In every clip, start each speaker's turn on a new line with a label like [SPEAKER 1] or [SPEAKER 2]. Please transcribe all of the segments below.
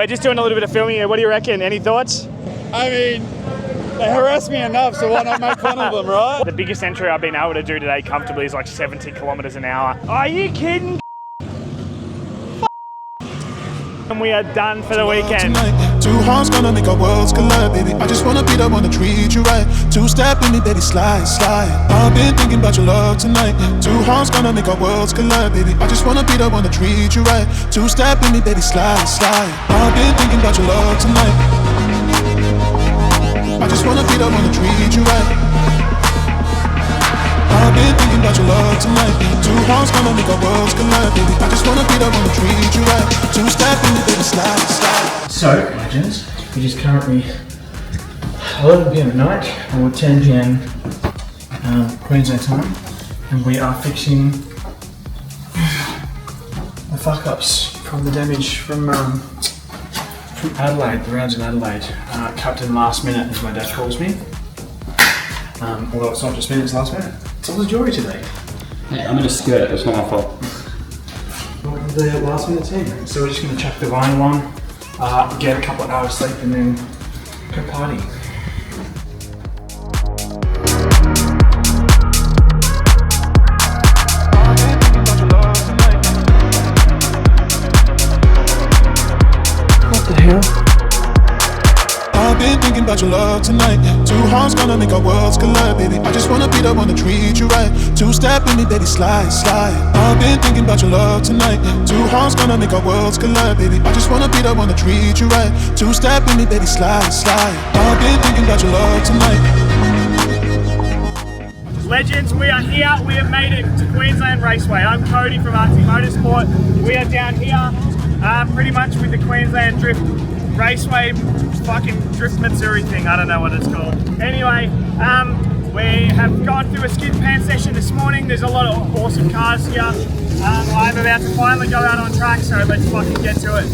[SPEAKER 1] We're just doing a little bit of filming here. What do you reckon? Any thoughts?
[SPEAKER 2] I mean, they harass me enough, so why not make fun of them, right?
[SPEAKER 1] The biggest entry I've been able to do today comfortably is like 70 kilometers an hour. Are you kidding? And we are done for the weekend.
[SPEAKER 3] Two hearts gonna make our worlds collide, baby. I just wanna be the one to treat you right. Two-step in me, baby, slide, slide. I've been thinking about your love tonight. Two hearts gonna make our worlds collide, baby. I just wanna be the one to treat you right. Two-step in me, baby, slide, slide. I've been thinking about your love tonight. I just wanna be the one to treat you right. I've been thinking about your love tonight. Two hearts gonna make our worlds collide, baby. I just wanna be the one to treat you right. Two-step in me, baby, slide, slide.
[SPEAKER 4] So, legends, it is currently 11 PM at night, or 10 PM Queensland time, and we are fixing the fuck-ups from the damage from Adelaide, the rounds in Adelaide. Captain last minute, as my dad calls me. Although it's not just me, it's last minute. It's all the joy today.
[SPEAKER 5] Hey, I'm in a skirt, it's not my fault.
[SPEAKER 4] Welcome to the last minute team. So we're just going to chuck the vinyl on, get a couple of hours sleep, and then go party. What the hell?
[SPEAKER 3] I've been thinking about your love tonight. Two hearts gonna make our worlds collide, baby. I just wanna be the one to treat you right. Two-step in me, baby, slide, slide. I've been thinking about your love tonight. Two hearts gonna make our worlds collide, baby. I just wanna be the one to treat you right. Two-step in me, baby, slide, slide. I've been thinking about your love tonight.
[SPEAKER 1] Legends, we are here. We have made it to Queensland Raceway. I'm Cody from Arctic Motorsport. We are down here pretty much with the Queensland Drift Raceway fucking Drift Matsuri thing. I don't know what it's called. Anyway, we have gone through a skid pan session this morning. There's a lot of awesome cars here. I'm about to finally go out on track, so let's fucking get to it.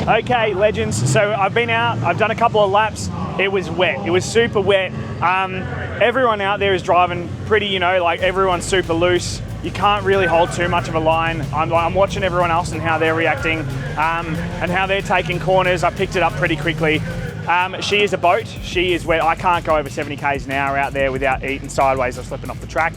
[SPEAKER 1] Okay, legends, so I've been out, I've done a couple of laps. It was wet, it was super wet. Everyone out there is driving pretty, you know, like everyone's super loose. You can't really hold too much of a line. I'm watching everyone else and how they're reacting and how they're taking corners. I picked it up pretty quickly. She is a boat, she is wet. I can't go over 70 k's an hour out there without eating sideways or slipping off the track.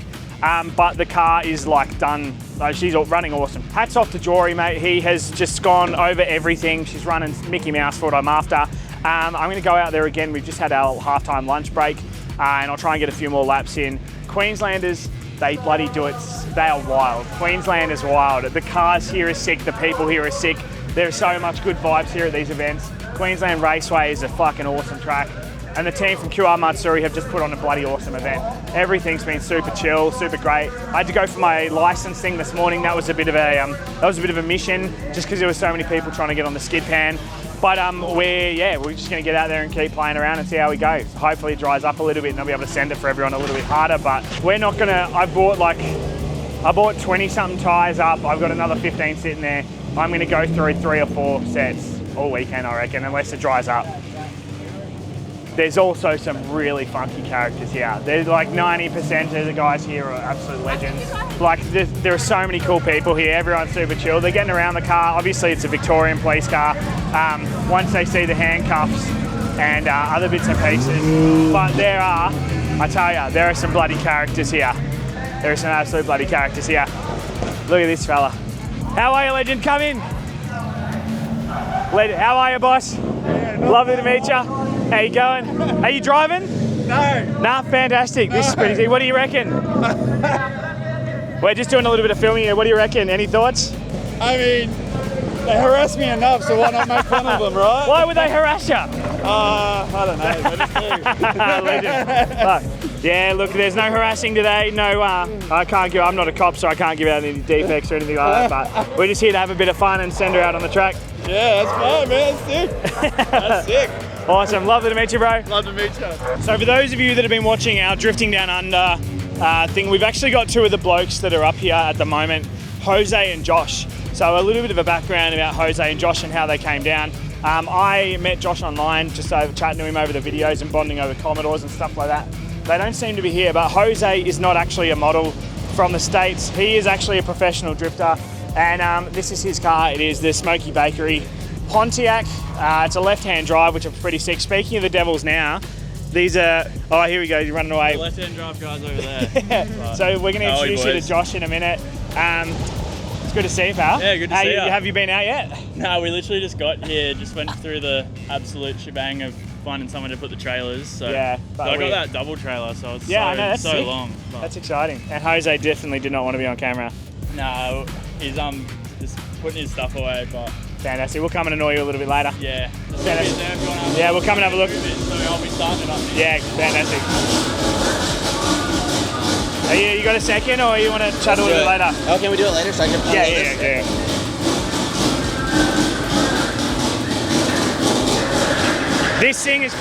[SPEAKER 1] But the car is like done, she's running awesome. Hats off to Jory, mate. He has just gone over everything. She's running Mickey Mouse for what I'm after. I'm gonna go out there again. We've just had our halftime lunch break and I'll try and get a few more laps in. Queenslanders, they bloody do it. They are wild. Queensland is wild. The cars here are sick, the people here are sick. There's so much good vibes here at these events. Queensland Raceway is a fucking awesome track. And the team from QR Matsuri have just put on a bloody awesome event. Everything's been super chill, super great. I had to go for my license thing this morning. That was a bit of a mission, just because there were so many people trying to get on the skid pan. But we're just going to get out there and keep playing around and see how we go. Hopefully it dries up a little bit and I'll be able to send it for everyone a little bit harder. But we're not going to. I bought 20 something tyres up. I've got another 15 sitting there. I'm going to go through 3 or 4 sets all weekend, I reckon, unless it dries up. There's also some really funky characters here. There's like 90% of the guys here are absolute legends. Like there are so many cool people here. Everyone's super chill. They're getting around the car. Obviously it's a Victorian police car. Once they see the handcuffs and other bits and pieces. But I tell ya, there are some bloody characters here. There are some absolute bloody characters here. Look at this fella. How are you, legend? Come in. How are you, boss? Lovely to meet you. How you going? Are you driving?
[SPEAKER 2] No.
[SPEAKER 1] Nah, fantastic. This is pretty easy. What do you reckon? We're just doing a little bit of filming here. What do you reckon? Any thoughts?
[SPEAKER 2] I mean, they harass me enough, so why not make fun of them, right?
[SPEAKER 1] Why would they harass you?
[SPEAKER 2] I don't know, they just do.
[SPEAKER 1] Legend. Yeah, look, there's no harassing today. No, I'm not a cop, so I can't give out any defects or anything like that, but we're just here to have a bit of fun and send her out on the track.
[SPEAKER 2] Yeah, that's fine, man. That's sick. That's sick.
[SPEAKER 1] Awesome, lovely to meet you, bro.
[SPEAKER 2] Love to meet you.
[SPEAKER 1] So for those of you that have been watching our Drifting Down Under thing, we've actually got two of the blokes that are up here at the moment, Jose and Josh. So a little bit of a background about Jose and Josh and how they came down. I met Josh online, just over chatting to him over the videos and bonding over Commodores and stuff like that. They don't seem to be here, but Jose is not actually a model from the States. He is actually a professional drifter, and this is his car. It is the Smoky Bakery Pontiac. It's a left-hand drive, which are pretty sick. Speaking of the Devils now, these are, oh, here we go, you're running away.
[SPEAKER 6] The left-hand drive guy's over there.
[SPEAKER 1] So we're going to introduce you to Josh in a minute. It's good to see you, pal.
[SPEAKER 6] Yeah, good to see you.
[SPEAKER 1] Have you been out yet?
[SPEAKER 6] No, we literally just got here, just went through the absolute shebang of finding someone to put the trailers. So,
[SPEAKER 1] yeah,
[SPEAKER 6] so I got that double trailer, so it's
[SPEAKER 1] I know, that's
[SPEAKER 6] so
[SPEAKER 1] sick.
[SPEAKER 6] long. But
[SPEAKER 1] That's exciting. And Jose definitely did not want to be on camera.
[SPEAKER 6] no, he's just putting his stuff away, but
[SPEAKER 1] Fantastic. We'll come and annoy you a little bit later.
[SPEAKER 6] yeah. Just
[SPEAKER 1] Yeah,
[SPEAKER 6] leave it there if you want to have a
[SPEAKER 1] yeah,
[SPEAKER 6] look.
[SPEAKER 1] we'll come and have a look.
[SPEAKER 6] So I'll be starting it up now.
[SPEAKER 1] Yeah, fantastic. You got a second, or you want to chat a little bit later?
[SPEAKER 7] Oh, can we do it later so I can
[SPEAKER 1] Yeah. This thing is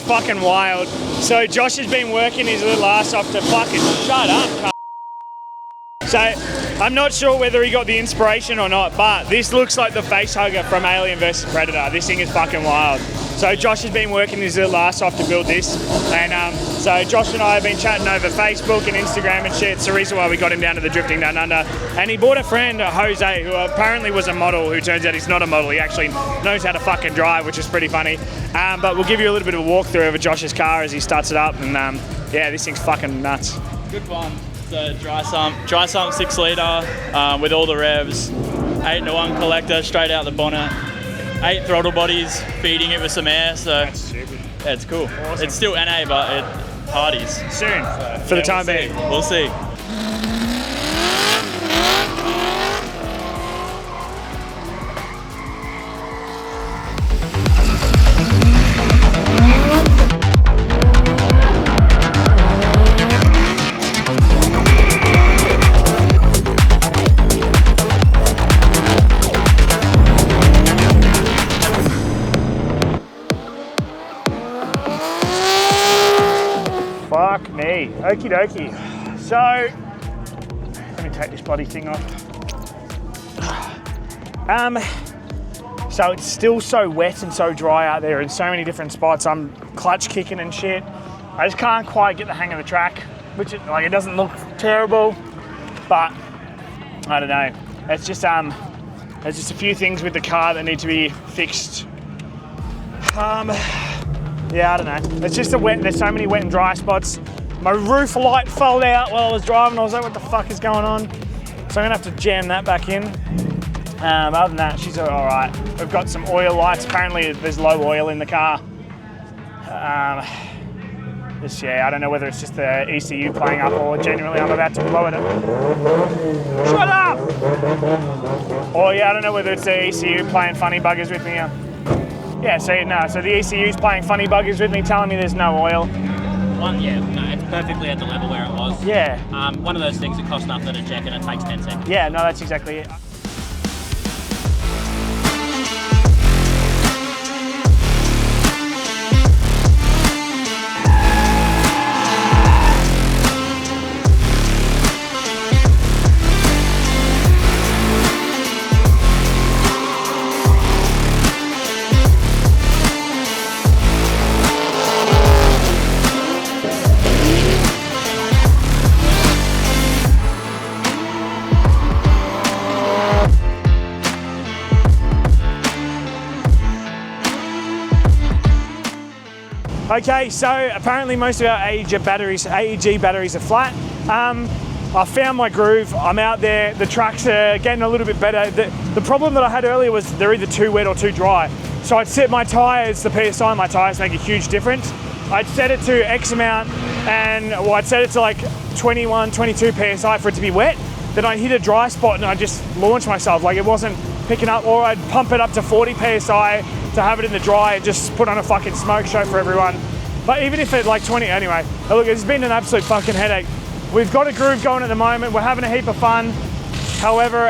[SPEAKER 1] fucking wild. So Josh has been working his little ass off to fucking shut up, cunt. So I'm not sure whether he got the inspiration or not, but this looks like the face hugger from Alien vs Predator. This thing is fucking wild. So Josh has been working his little ass off to build this, and so Josh and I have been chatting over Facebook and Instagram and shit. It's the reason why we got him down to the Drifting Down Under. And he bought a friend, Jose, who apparently was a model, who turns out he's not a model. He actually knows how to fucking drive, which is pretty funny. But we'll give you a little bit of a walkthrough over Josh's car as he starts it up, and yeah, this thing's fucking nuts.
[SPEAKER 6] Good fun. It's a dry sump 6 litre with all the revs, 8-to-1 collector straight out the bonnet, 8 throttle bodies feeding it with some air. So
[SPEAKER 1] That's stupid.
[SPEAKER 6] yeah, it's cool.
[SPEAKER 1] Awesome.
[SPEAKER 6] It's still NA, but it parties.
[SPEAKER 1] Soon,
[SPEAKER 6] So,
[SPEAKER 1] for the
[SPEAKER 6] yeah,
[SPEAKER 1] time
[SPEAKER 6] we'll
[SPEAKER 1] being.
[SPEAKER 6] see. We'll see.
[SPEAKER 1] Fuck me. Okie dokie. So, let me take this bloody thing off. So it's still so wet and so dry out there in so many different spots. I'm clutch kicking and shit. I just can't quite get the hang of the track, which it doesn't look terrible, but I don't know. It's just there's just a few things with the car that need to be fixed. Yeah, I don't know. It's just there's so many wet and dry spots. My roof light fell out while I was driving. I was like, what the fuck is going on? So I'm gonna have to jam that back in. Other than that, she's all right. We've got some oil lights. Apparently there's low oil in the car. I don't know whether it's just the ECU playing up or genuinely I'm about to blow it. Shut up! Or I don't know whether it's the ECU playing funny buggers with me. So the ECU's playing funny buggers with me, telling me there's no oil.
[SPEAKER 8] It's perfectly at the level where it was.
[SPEAKER 1] Yeah.
[SPEAKER 8] One of those things that costs nothing to check and it takes 10 seconds.
[SPEAKER 1] Yeah, no, that's exactly it. Okay, so apparently most of our AEG batteries are flat. I found my groove, I'm out there, the tracks are getting a little bit better. The problem that I had earlier was they're either too wet or too dry. So I'd set my tyres, the PSI on my tyres make a huge difference. I'd set it to X amount and I'd set it to like 21, 22 PSI for it to be wet. Then I'd hit a dry spot and I'd just launch myself, like it wasn't picking up, or I'd pump it up to 40 PSI to have it in the dry and just put on a fucking smoke show for everyone. But even if it like 20, anyway, look, it's been an absolute fucking headache. We've got a groove going at the moment, we're having a heap of fun. However,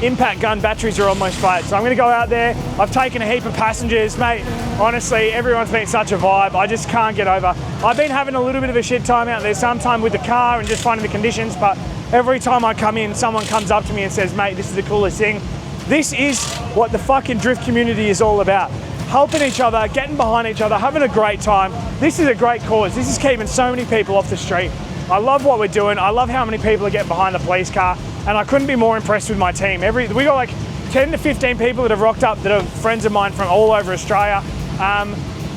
[SPEAKER 1] impact gun batteries are almost flat. So I'm gonna go out there. I've taken a heap of passengers, mate. Honestly, everyone's been such a vibe. I just can't get over. I've been having a little bit of a shit time out there, sometime with the car and just finding the conditions, but every time I come in, someone comes up to me and says, mate, this is the coolest thing. This is what the fucking drift community is all about. Helping each other, getting behind each other, having a great time. This is a great cause. This is keeping so many people off the street. I love what we're doing. I love how many people are getting behind the police car, and I couldn't be more impressed with my team. We got like 10 to 15 people that have rocked up that are friends of mine from all over Australia.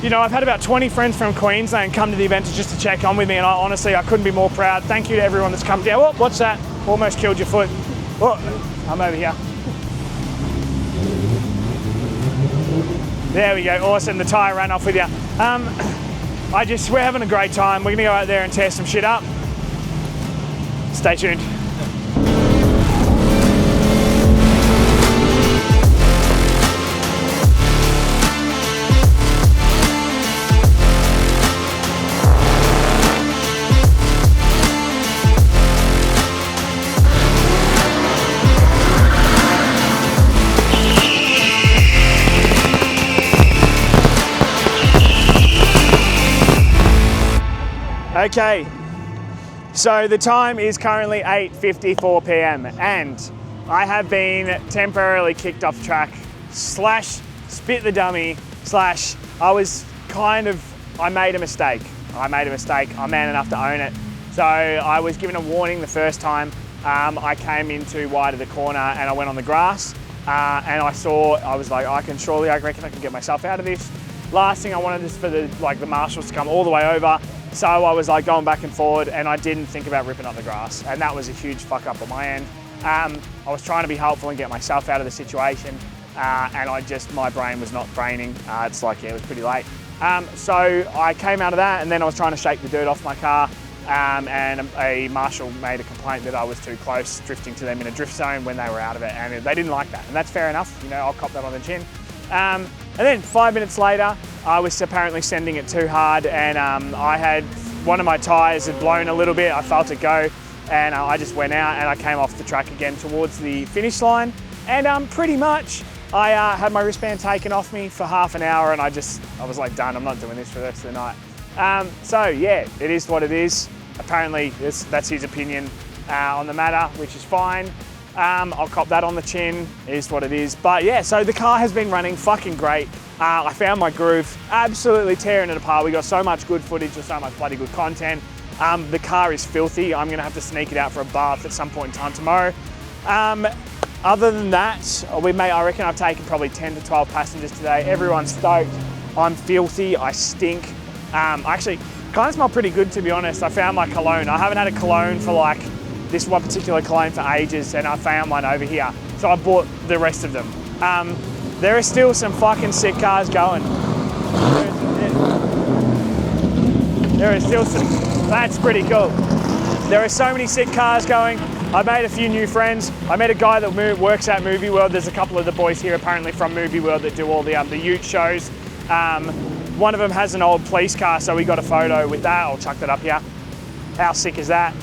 [SPEAKER 1] You know, I've had about 20 friends from Queensland come to the event just to check on with me, and honestly, I couldn't be more proud. Thank you to everyone that's come down. Oh, what's that? Almost killed your foot. Oh, I'm over here. There we go, awesome, the tyre ran off with you. We're having a great time. We're gonna go out there and tear some shit up. Stay tuned. Okay, so the time is currently 8:54 p.m. and I have been temporarily kicked off track / spit the dummy / I made a mistake. I'm man enough to own it. So I was given a warning the first time. I came in too wide of the corner and I went on the grass and I was like, I reckon I can get myself out of this. Last thing I wanted is for the marshals to come all the way over. So I was like going back and forward and I didn't think about ripping up the grass, and that was a huge fuck up on my end. I was trying to be helpful and get myself out of the situation and my brain was not braining. It was pretty late. So I came out of that and then I was trying to shake the dirt off my car and a marshal made a complaint that I was too close, drifting to them in a drift zone when they were out of it, and they didn't like that, and that's fair enough. You know, I'll cop that on the chin. And then 5 minutes later, I was apparently sending it too hard, and I had one of my tyres had blown a little bit. I felt it go, and I just went out and I came off the track again towards the finish line. And pretty much, I had my wristband taken off me for half an hour, and I was like, done. I'm not doing this for the rest of the night. So yeah, it is what it is. Apparently, that's his opinion on the matter, which is fine. I'll cop that on the chin, it is what it is. But yeah, so the car has been running fucking great. I found my groove, absolutely tearing it apart. We got so much good footage and so much bloody good content. The car is filthy. I'm gonna have to sneak it out for a bath at some point in time tomorrow. Other than that, I reckon I've taken probably 10 to 12 passengers today. Everyone's stoked. I'm filthy, I stink. Actually, kind of smell pretty good, to be honest. I found my cologne. I haven't had a cologne for like this one particular cologne for ages, and I found one over here. So I bought the rest of them. There are still some fucking sick cars going. There are still some, that's pretty cool. There are so many sick cars going. I made a few new friends. I met a guy that works at Movie World. There's a couple of the boys here apparently from Movie World that do all the ute shows. One of them has an old police car, so we got a photo with that. I'll chuck that up here. How sick is that?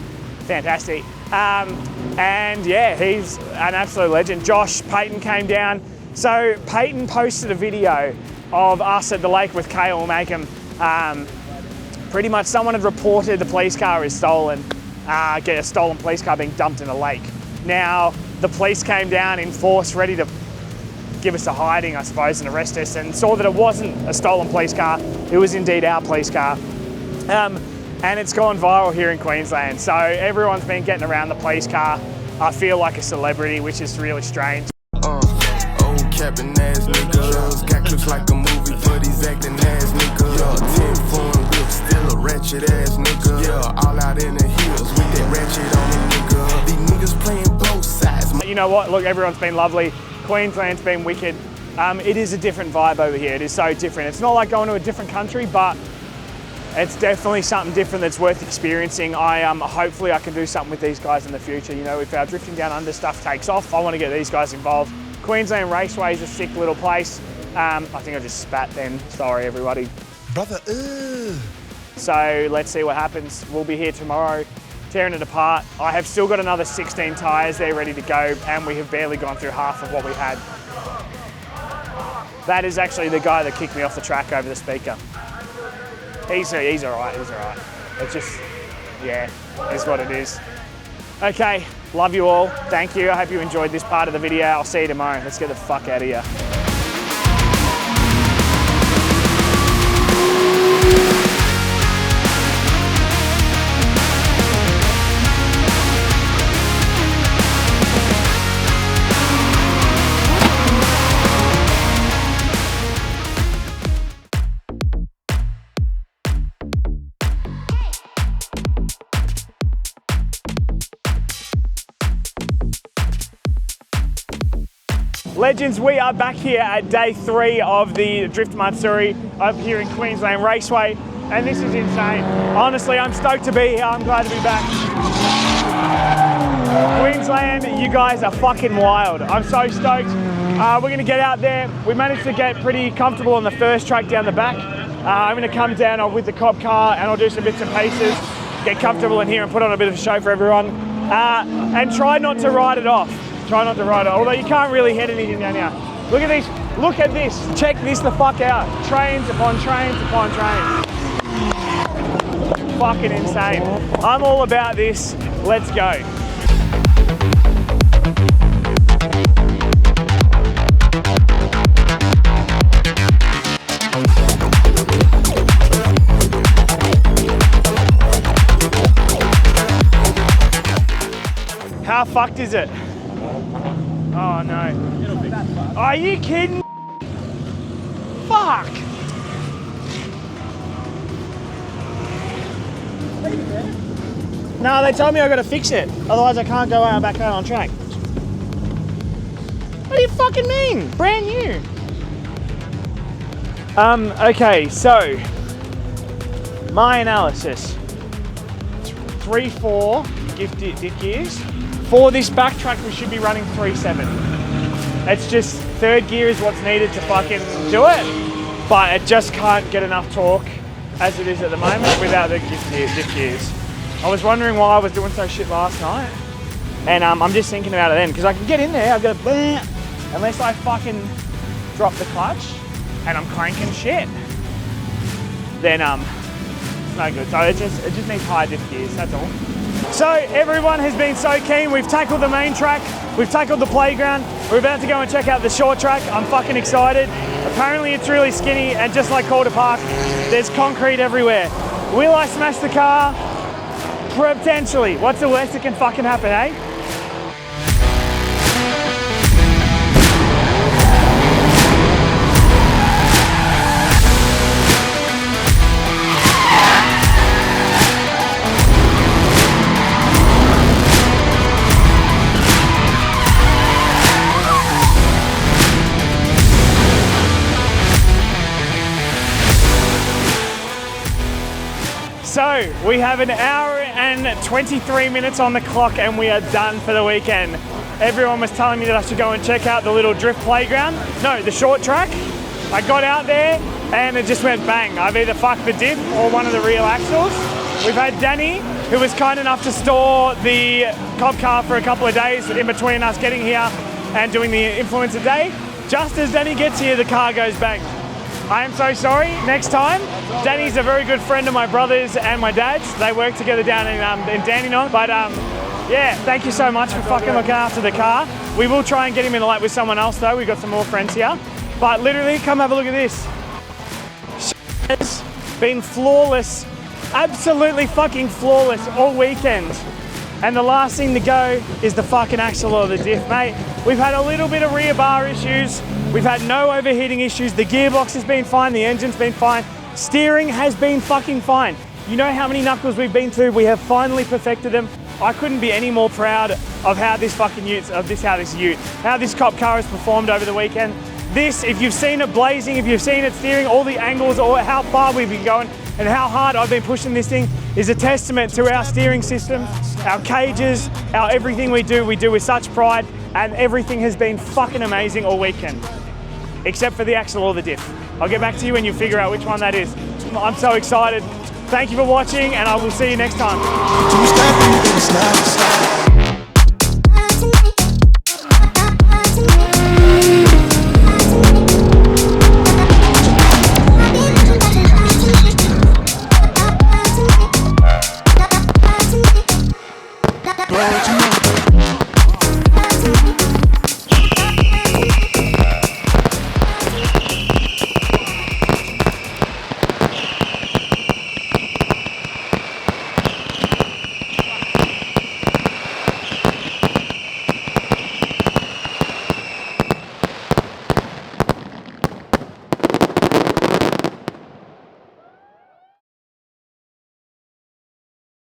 [SPEAKER 1] Fantastic. And yeah, he's an absolute legend. Josh Payton came down. So Payton posted a video of us at the lake with Kale Macom. Pretty much someone had reported the police car is stolen, a stolen police car being dumped in a lake. Now, the police came down in force, ready to give us a hiding, I suppose, and arrest us, and saw that it wasn't a stolen police car. It was indeed our police car. And it's gone viral here in Queensland. So everyone's been getting around the police car. I feel like a celebrity, which is really strange.
[SPEAKER 7] Old capping ass niggas, got clips like a movie, but he's acting ass nigga. Yeah, 10 foreign whips, still a ratchet ass nigga. Yeah, all out in the hills with that ratchet on the nigga. These niggas playing both sides.
[SPEAKER 1] You know what? Look, everyone's been lovely. Queensland's been wicked. It is a different vibe over here. It is so different. It's not like going to a different country, but it's definitely something different that's worth experiencing. Hopefully I can do something with these guys in the future. You know, if our drifting down under stuff takes off, I want to get these guys involved. Queensland Raceway is a sick little place. I think I just spat then. Sorry, everybody.
[SPEAKER 3] Brother,
[SPEAKER 1] So let's see what happens. We'll be here tomorrow. tearing it apart. I have still got another 16 tyres there ready to go, and we have barely gone through half of what we had. That is actually the guy that kicked me off the track over the speaker. He's all right, he's all right. It's just, yeah, it's what it is. Okay, love you all. Thank you. I hope you enjoyed this part of the video. I'll see you tomorrow. Let's get the fuck out of here. Legends, we are back here at day 3 of the Drift Matsuri up here in Queensland Raceway, and this is insane. Honestly, I'm stoked to be here. I'm glad to be back. Queensland, you guys are fucking wild. I'm so stoked. We're going to get out there. We managed to get pretty comfortable on the first track down the back. I'm going to come down with the cop car and I'll do some bits and pieces, get comfortable in here and put on a bit of a show for everyone, and try not to ride it off. Try not to ride it, although you can't really hit anything down here. Look at these, look at this. Check this the fuck out. Trains upon trains upon trains. Fucking insane. I'm all about this. Let's go. How fucked is it? Oh no. Are you kidding? Fuck! No, they told me I gotta fix it. Otherwise I can't go out back out on track. What do you fucking mean? Brand new. Okay, so my analysis. 3-4 diff gears. For this backtrack, we should be running 3-7. It's just third gear is what's needed to fucking do it, but it just can't get enough torque as it is at the moment without the diff gears. I was wondering why I was doing so shit last night, and I'm just thinking about it then, because I can get in there, I've got to, unless I fucking drop the clutch and I'm cranking shit, then it's no good. So it just needs higher diff gears, that's all. So everyone has been so keen. We've tackled the main track, we've tackled the playground, we're about to go and check out the short track. I'm fucking excited. Apparently it's really skinny, and just like Calder Park, there's concrete everywhere. Will I smash the car? Potentially. What's the worst that can fucking happen, eh? So we have an hour and 23 minutes on the clock and we are done for the weekend. Everyone was telling me that I should go and check out the little drift playground. No, the short track. I got out there and it just went bang. I've either fucked the diff or one of the real axles. We've had Danny, who was kind enough to store the cop car for a couple of days in between us getting here and doing the influencer day. Just as Danny gets here, the car goes bang. I am so sorry. Next time. Danny's a very good friend of my brother's and my dad's. They work together down in Dandenong. But yeah, thank you so much for fucking looking after the car. We will try and get him in the lap with someone else though. We've got some more friends here. But literally, come have a look at this. It's been flawless, absolutely fucking flawless all weekend. And the last thing to go is the fucking axle or the diff, mate. We've had a little bit of rear bar issues. We've had no overheating issues. The gearbox has been fine. The engine's been fine. Steering has been fucking fine. You know how many knuckles we've been through? We have finally perfected them. I couldn't be any more proud of how this fucking how this cop car has performed over the weekend. This, if you've seen it blazing, if you've seen it steering, all the angles, or how far we've been going, and how hard I've been pushing this thing is a testament to our steering system, our cages, our everything we do with such pride, and everything has been fucking amazing all weekend. Except for the axle or the diff. I'll get back to you when you figure out which one that is. I'm so excited. Thank you for watching, and I will see you next time.
[SPEAKER 3] Two step in, baby, slide, slide.